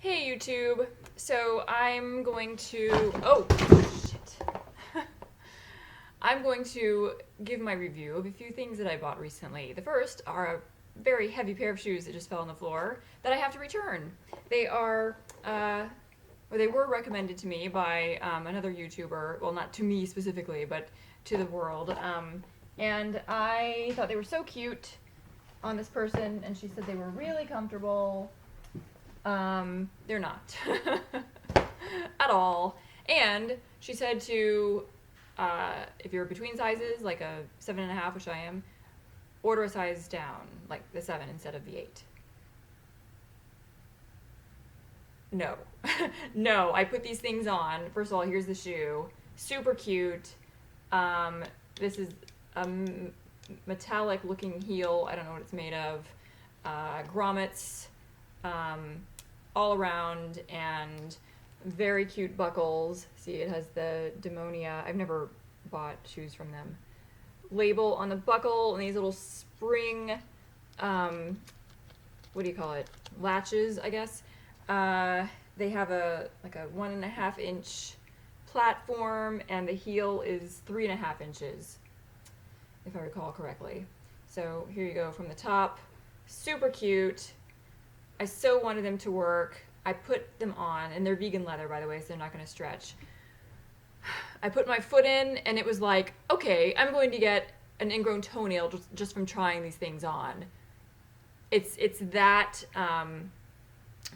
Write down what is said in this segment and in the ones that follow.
Hey YouTube, so I'm going to, oh shit. I'm going to give my review of a few things that I bought recently. The first are a very heavy pair of shoes that just fell on the floor that I have to return. They are, or they were recommended to me by another YouTuber, well not to me specifically, but to the world. And I thought they were so cute on this person, and she said they were really comfortable. They're not at all. And she said to, if you're between sizes, like a 7.5, which I am, order a size down, like the 7 instead of the 8. No. No, I put these things on. First of all, here's the shoe. Super cute. This is a metallic looking heel. I don't know what it's made of. Grommets. All around, and very cute buckles. See, it has the Demonia, I've never bought shoes from them, label on the buckle, and these little spring, what do you call it, latches, I guess. They have like a 1.5 inch platform, and the heel is 3.5 inches, if I recall correctly. So here you go from the top. Super cute. I so wanted them to work. I put them on, and they're vegan leather, by the way, so they're not going to stretch. I put my foot in, and it was like, okay, I'm going to get an ingrown toenail just from trying these things on. It's that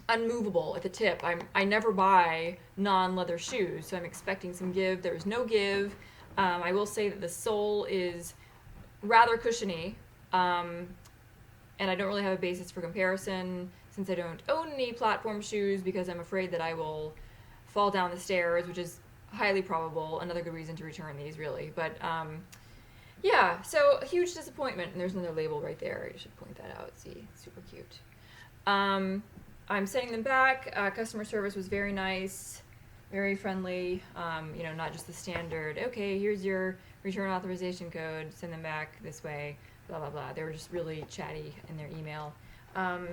unmovable at the tip. I never buy non-leather shoes, so I'm expecting some give. There was no give. I will say that the sole is rather cushiony, and I don't really have a basis for comparison, since I don't own any platform shoes, because I'm afraid that I will fall down the stairs, which is highly probable. Another good reason to return these, really. But yeah, so a huge disappointment. And there's another label right there. I should point that out. See, super cute. I'm sending them back. Customer service was very nice, very friendly. You know, not just the standard, okay, here's your return authorization code, send them back this way, blah, blah, blah. They were just really chatty in their email.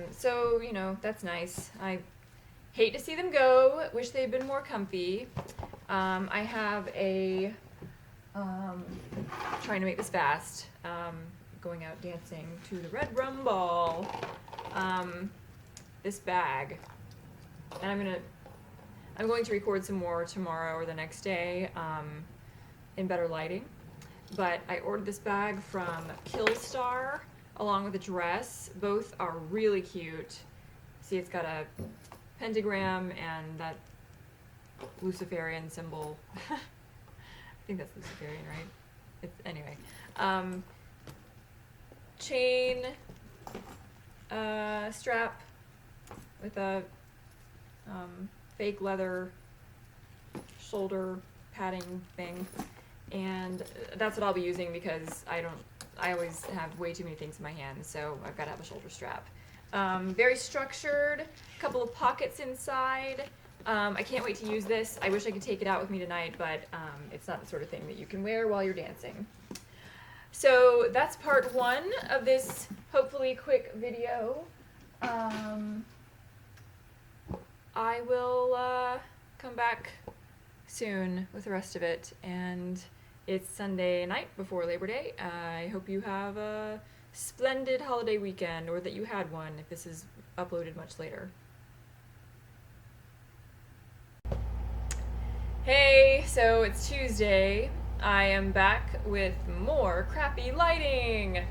So, you know, that's nice. I hate to see them go. Wish they'd been more comfy. I have a, trying to make this fast, going out dancing to the Red Rum Ball, this bag. And I'm going to record some more tomorrow or the next day, in better lighting. But I ordered this bag from Killstar, along with a dress. Both are really cute. See, it's got a pentagram and that Luciferian symbol. I think that's Luciferian, right? Anyway. Chain, strap with a fake leather shoulder padding thing. And that's what I'll be using, because I always have way too many things in my hands, so I've got to have a shoulder strap. Very structured, a couple of pockets inside. I can't wait to use this. I wish I could take it out with me tonight, but it's not the sort of thing that you can wear while you're dancing. So that's part 1 of this hopefully quick video. I will come back soon with the rest of it, and it's Sunday night before Labor Day. I hope you have a splendid holiday weekend, or that you had one if this is uploaded much later. Hey, so it's Tuesday. I am back with more crappy lighting.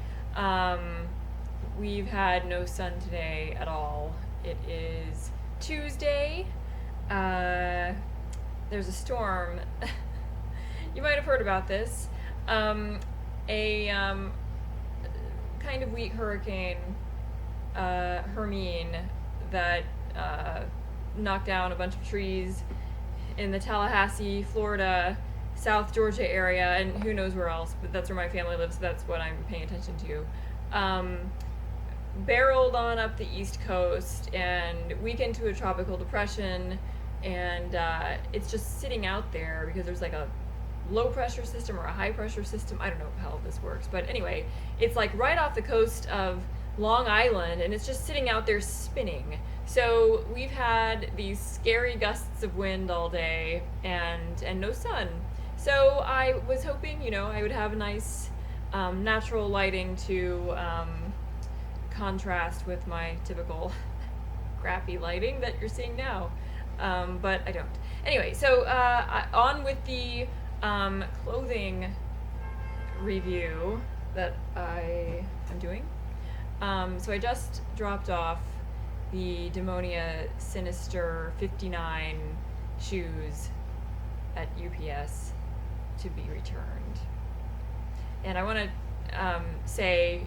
We've had no sun today at all. It is Tuesday. There's a storm. You might have heard about this. A kind of weak hurricane, Hermine, that knocked down a bunch of trees in the Tallahassee, Florida, South Georgia area, and who knows where else, but that's where my family lives, so that's what I'm paying attention to. Barreled on up the East Coast and weakened to a tropical depression, and it's just sitting out there because there's like a low pressure system or a high pressure system. I don't know how this works, but anyway, it's like right off the coast of Long Island, and it's just sitting out there spinning. So we've had these scary gusts of wind all day and no sun. So I was hoping, I would have a nice natural lighting to contrast with my typical crappy lighting that you're seeing now. But I don't. Anyway, so on with the clothing review that I am doing. So I just dropped off the Demonia Sinister 59 shoes at UPS to be returned. And I want to say,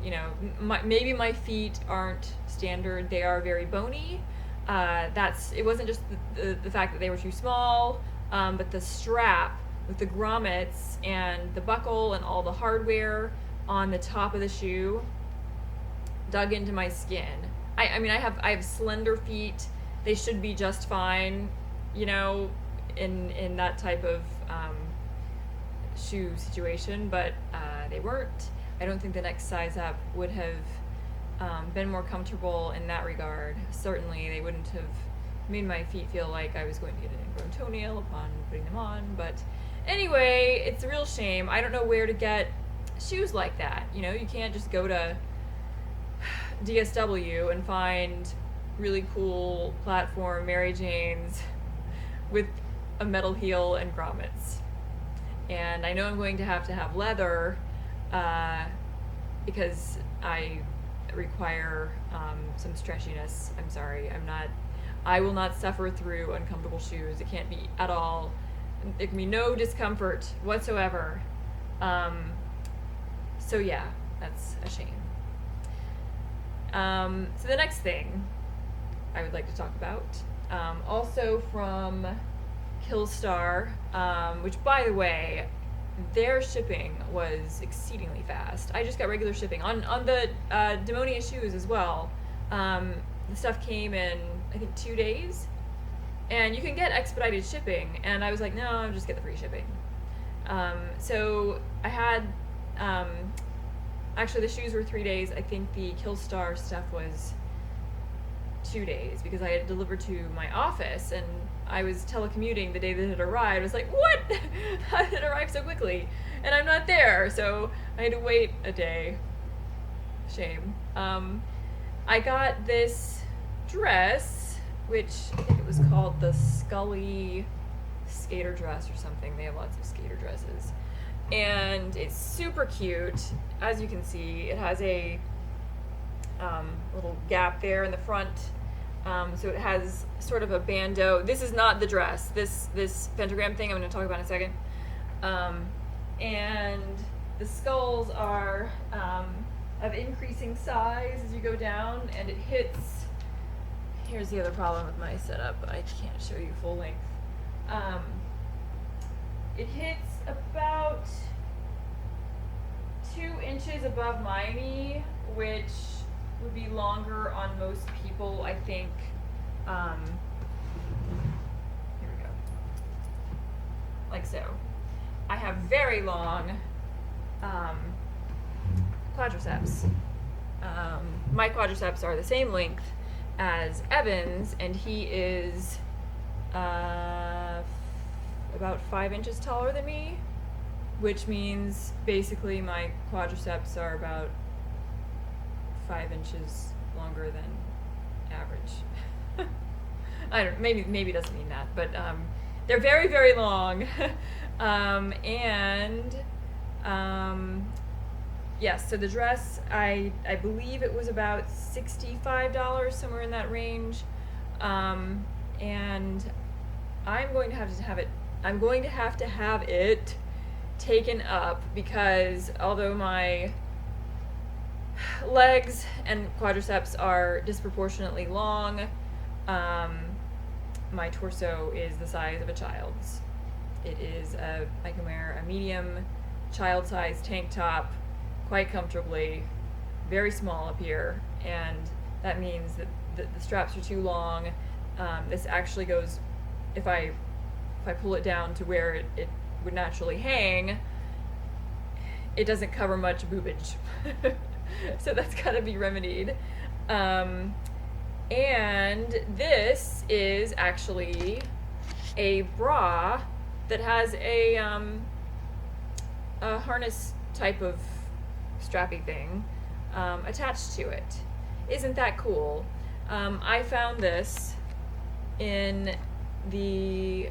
maybe my feet aren't standard. They are very bony. It wasn't just the fact that they were too small, but the strap with the grommets and the buckle and all the hardware on the top of the shoe dug into my skin. I have slender feet. They should be just fine, in that type of shoe situation, but they weren't. I don't think the next size up would have been more comfortable in that regard. Certainly, they wouldn't have made my feet feel like I was going to get an ingrown toenail upon putting them on. But anyway, it's a real shame. I don't know where to get shoes like that. You can't just go to DSW and find really cool platform Mary Janes with a metal heel and grommets. And I know I'm going to have leather because I require some stretchiness. I'm sorry, I will not suffer through uncomfortable shoes. It can't be at all. There can be no discomfort whatsoever. So yeah, that's a shame. So the next thing I would like to talk about, also from Killstar, which, by the way, their shipping was exceedingly fast. I just got regular shipping on the Demonia shoes as well. The stuff came in, I think, 2 days, and you can get expedited shipping. And I was like, no, I'll just get the free shipping. So I had, actually, the shoes were 3 days. I think the Killstar stuff was 2 days because I had it delivered to my office, and I was telecommuting the day that it arrived. I was like, what? How did it arrive so quickly? And I'm not there, so I had to wait a day. Shame. I got this dress, which I think it was called the Scully skater dress or something. They have lots of skater dresses. And it's super cute. As you can see, it has a little gap there in the front. So it has sort of a bandeau. This is not the dress. This pentagram thing I'm going to talk about in a second. And the skulls are of increasing size as you go down, and it hits. Here's the other problem with my setup. I can't show you full length. It hits about 2 inches above my knee, which would be longer on most people, I think. Here we go. Like so. I have very long quadriceps. My quadriceps are the same length as Evan's, and he is about 5 inches taller than me, which means basically my quadriceps are about 5 inches longer than average. I don't. Maybe it doesn't mean that, but they're very, very long. Yes. So the dress, I believe it was about $65, somewhere in that range, and I'm going to have it. I'm going to have it taken up because although my legs and quadriceps are disproportionately long, my torso is the size of a child's. It is I can wear a medium child-sized tank top quite comfortably, very small up here, and that means that the straps are too long. This actually goes, if I pull it down to where it would naturally hang, it doesn't cover much boobage. So that's got to be remedied. Um, and this is actually a bra that has a harness type of strappy thing attached to it. Isn't that cool? I found this in the,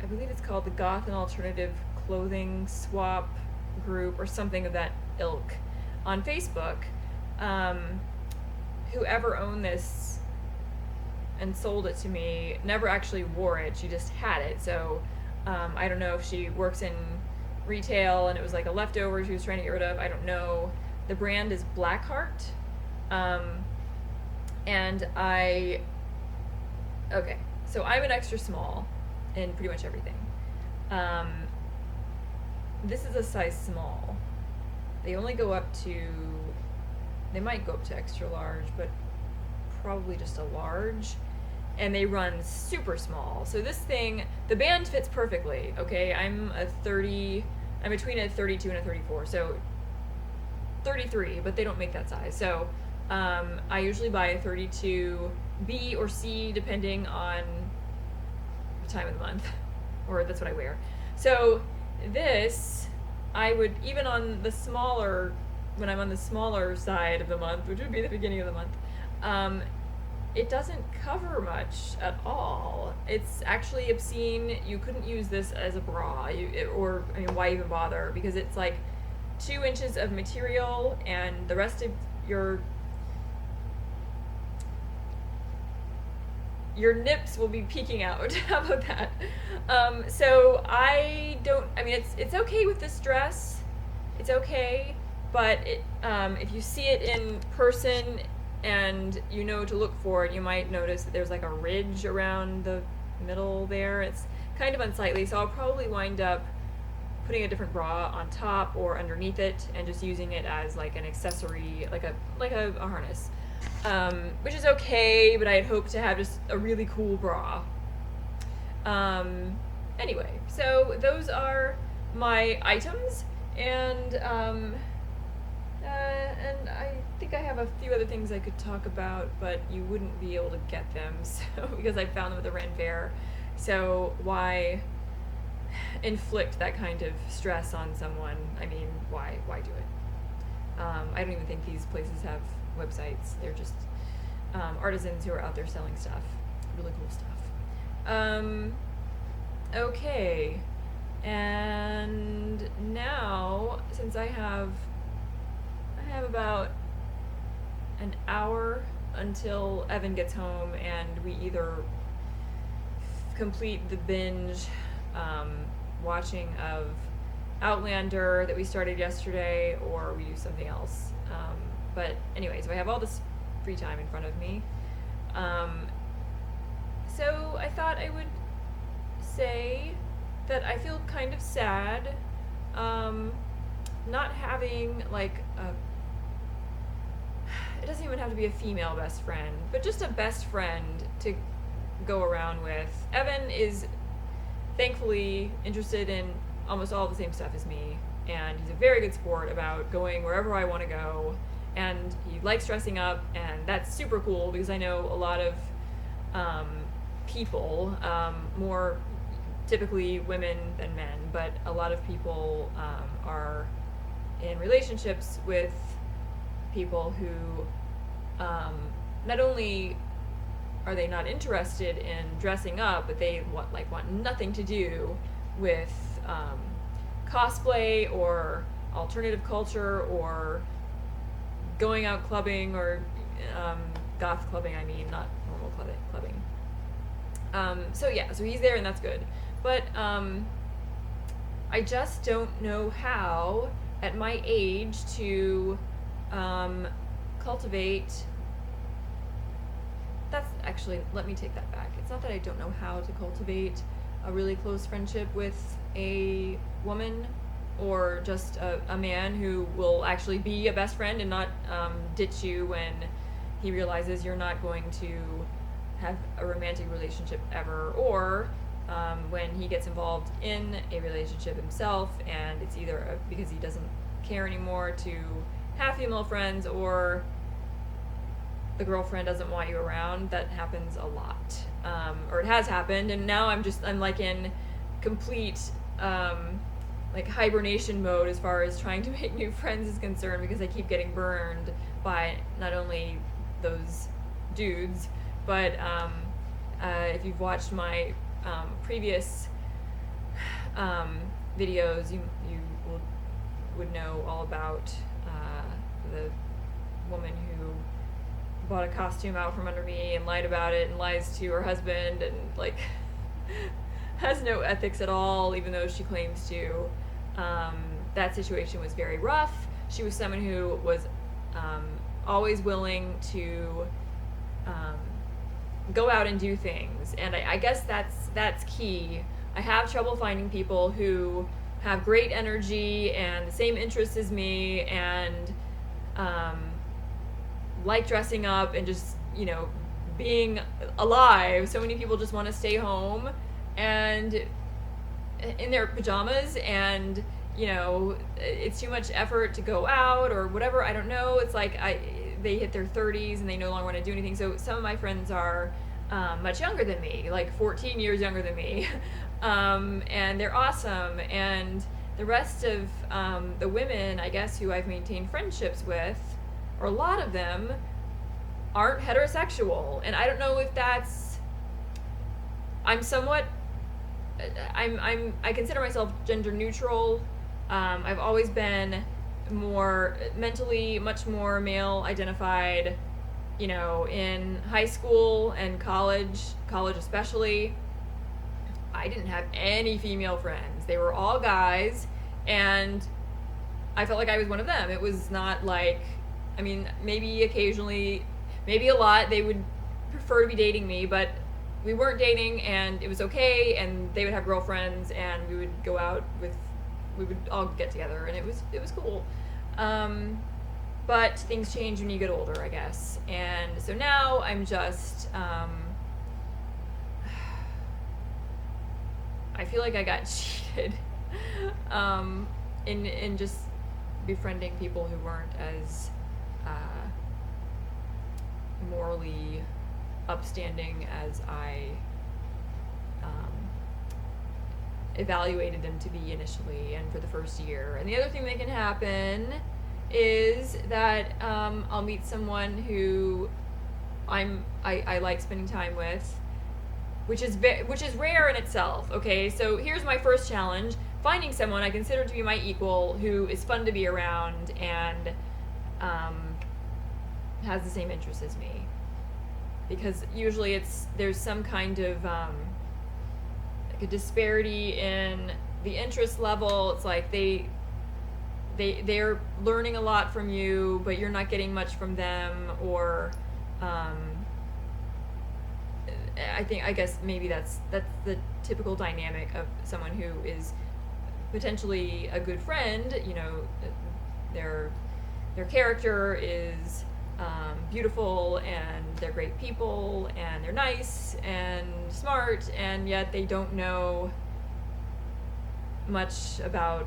I believe it's called the Goth and Alternative Clothing Swap group or something of that ilk on Facebook. Whoever owned this and sold it to me never actually wore it. She just had it. So I don't know if she works in retail and it was like a leftover she was trying to get rid of. I don't know. The brand is Blackheart. And okay, so I'm an extra small in pretty much everything. This is a size small. They only go up to, they might go up to extra large, but probably just a large. And they run super small. So this thing, the band fits perfectly, okay? I'm between a 32 and a 34, so 33, but they don't make that size. So I usually buy a 32B or C depending on the time of the month, or that's what I wear. So this, I would, even on the smaller, when I'm on the smaller side of the month, which would be the beginning of the month, it doesn't cover much at all. It's actually obscene. You couldn't use this as a bra, why even bother? Because it's like 2 inches of material, and the rest of your nips will be peeking out. How about that? So it's okay with this dress. It's okay, but if you see it in person and you know to look for it, you might notice that there's like a ridge around the middle there. It's kind of unsightly, so I'll probably wind up putting a different bra on top or underneath it and just using it as like an accessory, like a harness. Which is okay, but I had hoped to have just a really cool bra. Anyway, so those are my items, and I think I have a few other things I could talk about, but you wouldn't be able to get them, so because I found them at the Ren Fair. So why inflict that kind of stress on someone? I mean, why do it? I don't even think these places have websites. They're just artisans who are out there selling stuff, really cool stuff. Okay, and now since I have about an hour until Evan gets home and we either complete the binge watching of Outlander that we started yesterday, or we do something else. But anyway, so I have all this free time in front of me. So I thought I would say that I feel kind of sad not having like it doesn't even have to be a female best friend, but just a best friend to go around with. Evan is thankfully interested in almost all the same stuff as me, and he's a very good sport about going wherever I want to go, and he likes dressing up, and that's super cool because I know a lot of people, more typically women than men, but a lot of people are in relationships with people who not only are they not interested in dressing up, but they want nothing to do with cosplay or alternative culture or going out clubbing or goth clubbing. I mean, not normal clubbing. So he's there, and that's good. But I just don't know how, at my age, to cultivate. That's actually, let me take that back. It's not that I don't know how to cultivate a really close friendship with a woman, or just a man who will actually be a best friend and not ditch you when he realizes you're not going to have a romantic relationship ever, or when he gets involved in a relationship himself and it's either because he doesn't care anymore to have female friends, or the girlfriend doesn't want you around. That happens a lot, or it has happened, and now I'm like in complete like hibernation mode as far as trying to make new friends is concerned, because I keep getting burned by not only those dudes, but if you've watched my previous videos, you would know all about the woman who bought a costume out from under me and lied about it and lies to her husband and like has no ethics at all, even though she claims to. That situation was very rough. She was someone who was always willing to go out and do things, and I guess that's key. I have trouble finding people who have great energy and the same interests as me, and like dressing up and just, being alive. So many people just want to stay home and in their pajamas, and it's too much effort to go out or whatever. I don't know. It's like they hit their 30s and they no longer want to do anything. So some of my friends are much younger than me, like 14 years younger than me, and they're awesome. And the rest of the women, I guess, who I've maintained friendships with, or a lot of them, aren't heterosexual. And I don't know if that's, I consider myself gender neutral. I've always been more mentally, much more male identified, in high school and college especially. I didn't have any female friends. They were all guys, and I felt like I was one of them. It was not like, maybe occasionally, maybe a lot, they would prefer to be dating me, but we weren't dating, and it was okay, and they would have girlfriends, and we would go out we would all get together, and it was cool. But things change when you get older, I guess. And so now I'm just, I feel like I got cheated in just befriending people who weren't as morally upstanding as I evaluated them to be initially and for the first year. And the other thing that can happen is that I'll meet someone who I like spending time with, which is rare in itself. Okay, so here's my first challenge: finding someone I consider to be my equal, who is fun to be around and has the same interests as me. Because usually there's some kind of like a disparity in the interest level. It's like they're learning a lot from you, but you're not getting much from them, or I guess maybe that's the typical dynamic of someone who is potentially a good friend. Their character is beautiful, and they're great people, and they're nice and smart, and yet they don't know much about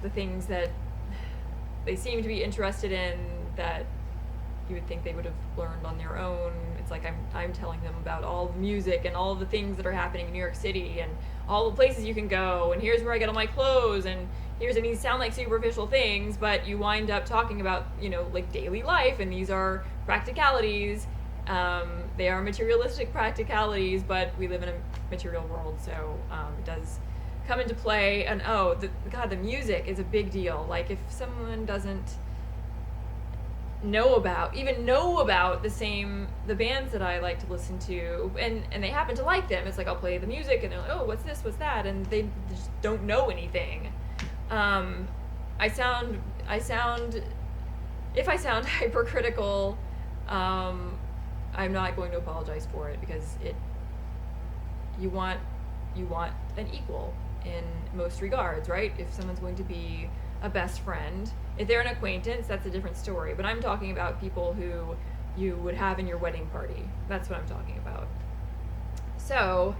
the things that they seem to be interested in, that you would think they would have learned on their own. It's like I'm telling them about all the music and all the things that are happening in New York City and all the places you can go, and here's where I get all my clothes, and these sound like superficial things, but you wind up talking about, like daily life, and these are practicalities. They are materialistic practicalities, but we live in a material world, so it does come into play. And the music is a big deal. Like, if someone doesn't know about the bands that I like to listen to, and they happen to like them, it's like I'll play the music, and they're like, oh, what's this, what's that, and they just don't know anything. If I sound hypercritical, I'm not going to apologize for it, because you want an equal in most regards, right? If someone's going to be a best friend, if they're an acquaintance, that's a different story. But I'm talking about people who you would have in your wedding party. That's what I'm talking about. So,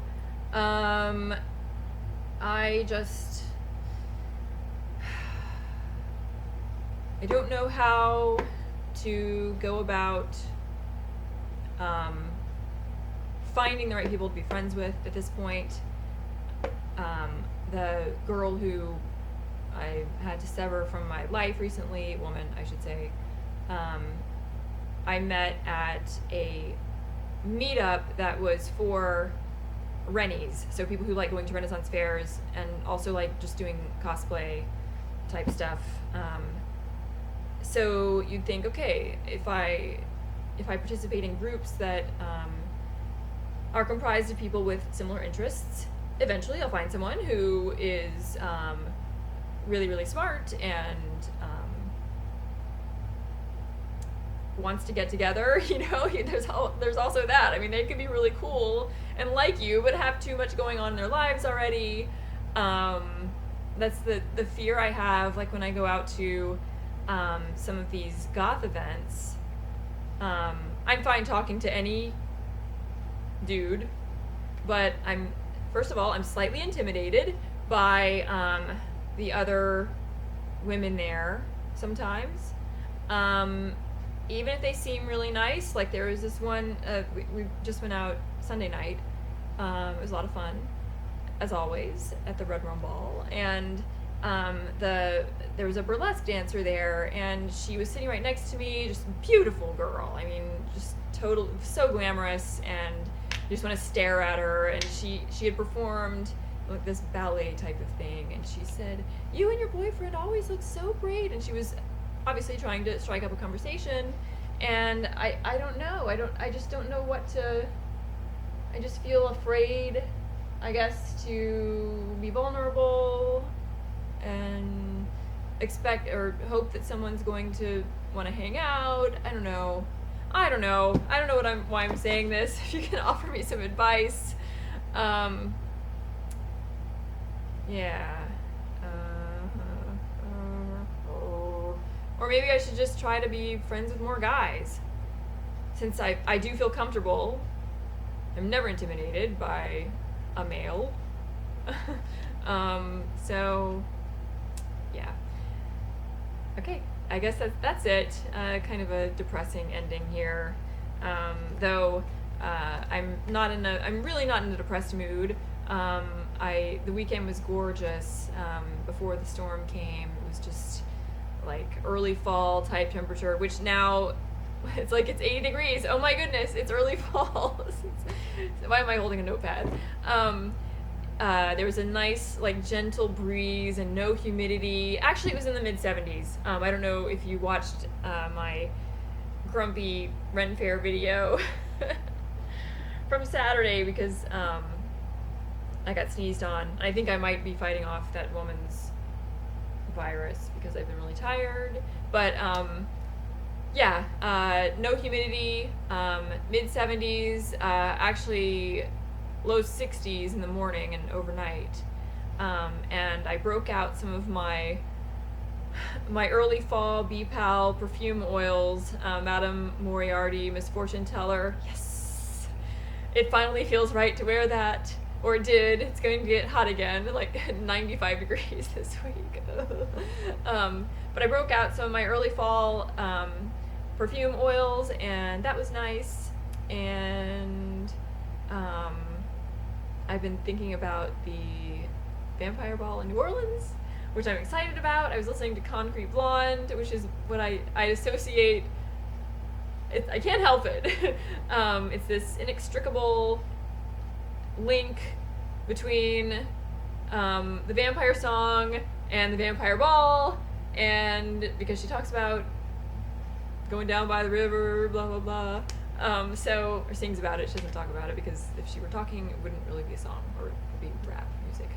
I don't know how to go about finding the right people to be friends with at this point. The girl who I had to sever from my life recently, woman, I should say, I met at a meetup that was for Rennies, so people who like going to Renaissance fairs and also like just doing cosplay type stuff. So you'd think, okay, if I participate in groups that are comprised of people with similar interests, eventually I'll find someone who is really, really smart and wants to get together. You know, there's also that. I mean, they could be really cool and like you, but have too much going on in their lives already. That's the fear I have, like when I go out to some of these goth events. I'm fine talking to any dude, but first of all, I'm slightly intimidated by the other women there sometimes. Even if they seem really nice, like there was this one, we just went out Sunday night. It was a lot of fun, as always, at the Red Room Ball. And there was a burlesque dancer there, and she was sitting right next to me, just beautiful girl. I mean, just so glamorous, and you just want to stare at her. And she had performed like this ballet type of thing, and she said, "You and your boyfriend always look so great." And she was obviously trying to strike up a conversation, and I don't know. I just don't know what to. I just feel afraid, I guess, to be vulnerable and expect or hope that someone's going to want to hang out. I don't know why I'm saying this. If you can offer me some advice. Yeah. Or maybe I should just try to be friends with more guys. Since I do feel comfortable. I'm never intimidated by a male. So, yeah. Okay, I guess that's it. Kind of a depressing ending here. Though I'm really not in a depressed mood. The weekend was gorgeous. Before the storm came, it was just like early fall type temperature, which now it's like it's 80 degrees. Oh my goodness, it's early fall. Why am I holding a notepad? There was a nice, like, gentle breeze and no humidity. Actually, it was in the mid-70s. I don't know if you watched my grumpy Ren Fair video from Saturday, because I got sneezed on. I think I might be fighting off that woman's virus because I've been really tired. But yeah, no humidity, mid-70s, actually low 60s in the morning and overnight. And I broke out some of my early fall B-Pal perfume oils, Madame Moriarty Misfortune Teller. Yes! It finally feels right to wear that. Or it did. It's going to get hot again, like 95 degrees this week. But I broke out some of my early fall perfume oils, and that was nice. And I've been thinking about the Vampire Ball in New Orleans, which I'm excited about. I was listening to Concrete Blonde, which is what I associate. I can't help it. It's this inextricable link between the vampire song and the vampire ball, and because she talks about going down by the river, blah blah blah, or sings about it. She doesn't talk about it, because if she were talking, it wouldn't really be a song, or it would be rap music.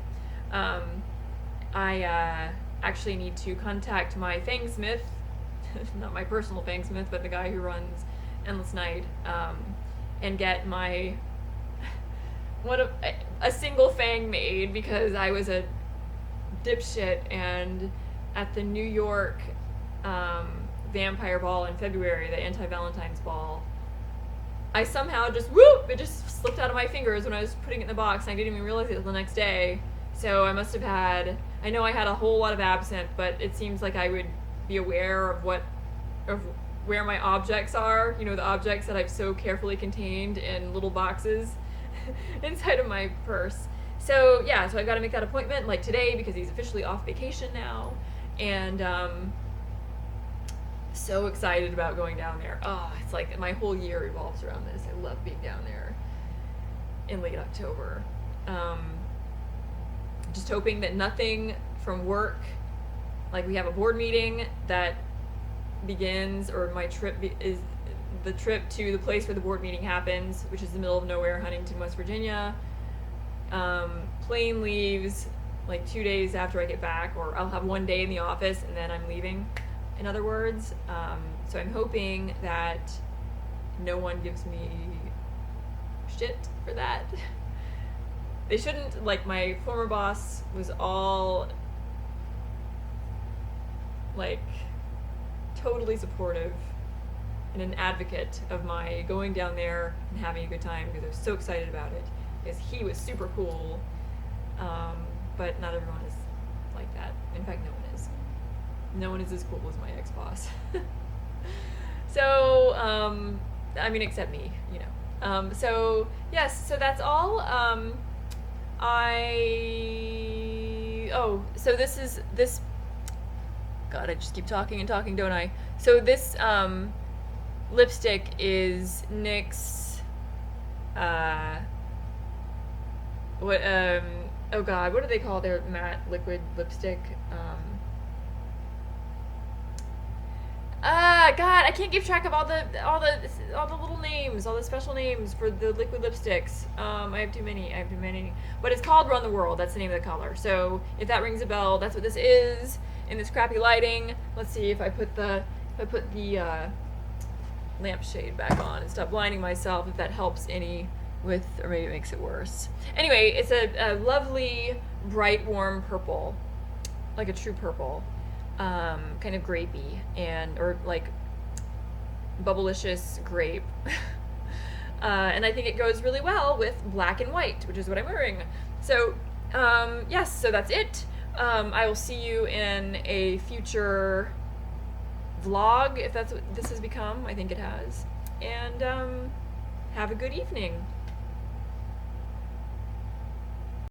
I actually need to contact my fangsmith, not my personal fangsmith, but the guy who runs Endless Night, and get my a single fang made, because I was a dipshit, and at the New York vampire ball in February, the anti-Valentine's ball, I somehow it just slipped out of my fingers when I was putting it in the box, and I didn't even realize it until the next day. So I must have I know I had a whole lot of absinthe, but it seems like I would be aware of where my objects are, you know, the objects that I've so carefully contained in little boxes inside of my purse. So yeah, so I've got to make that appointment like today because he's officially off vacation now, and so excited about going down there. Oh, it's like my whole year revolves around this. I love being down there in late October. Just hoping that nothing from work, like we have a board meeting that begins, or my trip is the trip to the place where the board meeting happens, which is the middle of nowhere, Huntington, West Virginia. Plane leaves like 2 days after I get back, or I'll have 1 day in the office and then I'm leaving, in other words. So I'm hoping that no one gives me shit for that. They shouldn't. Like, my former boss was all like totally supportive and an advocate of my going down there and having a good time because I was so excited about it, because he was super cool. But not everyone is like that. In fact, no one is. No one is as cool as my ex-boss. So, I mean, except me, you know. So, yes, so that's all. So this, God, I just keep talking and talking, don't I? So this, lipstick is NYX's, oh God, what do they call their matte liquid lipstick? God, I can't keep track of all the little names, all the special names for the liquid lipsticks. I have too many. But it's called Run the World. That's the name of the color. So if that rings a bell, that's what this is in this crappy lighting. Let's see if I put the lampshade back on and stop blinding myself, if that helps any with, or maybe it makes it worse. Anyway, it's a lovely, bright, warm purple, like a true purple. Kind of grapey, or like bubblicious grape. And I think it goes really well with black and white, which is what I'm wearing. So, yes, so that's it. I will see you in a future vlog, if that's what this has become. I think it has. And have a good evening.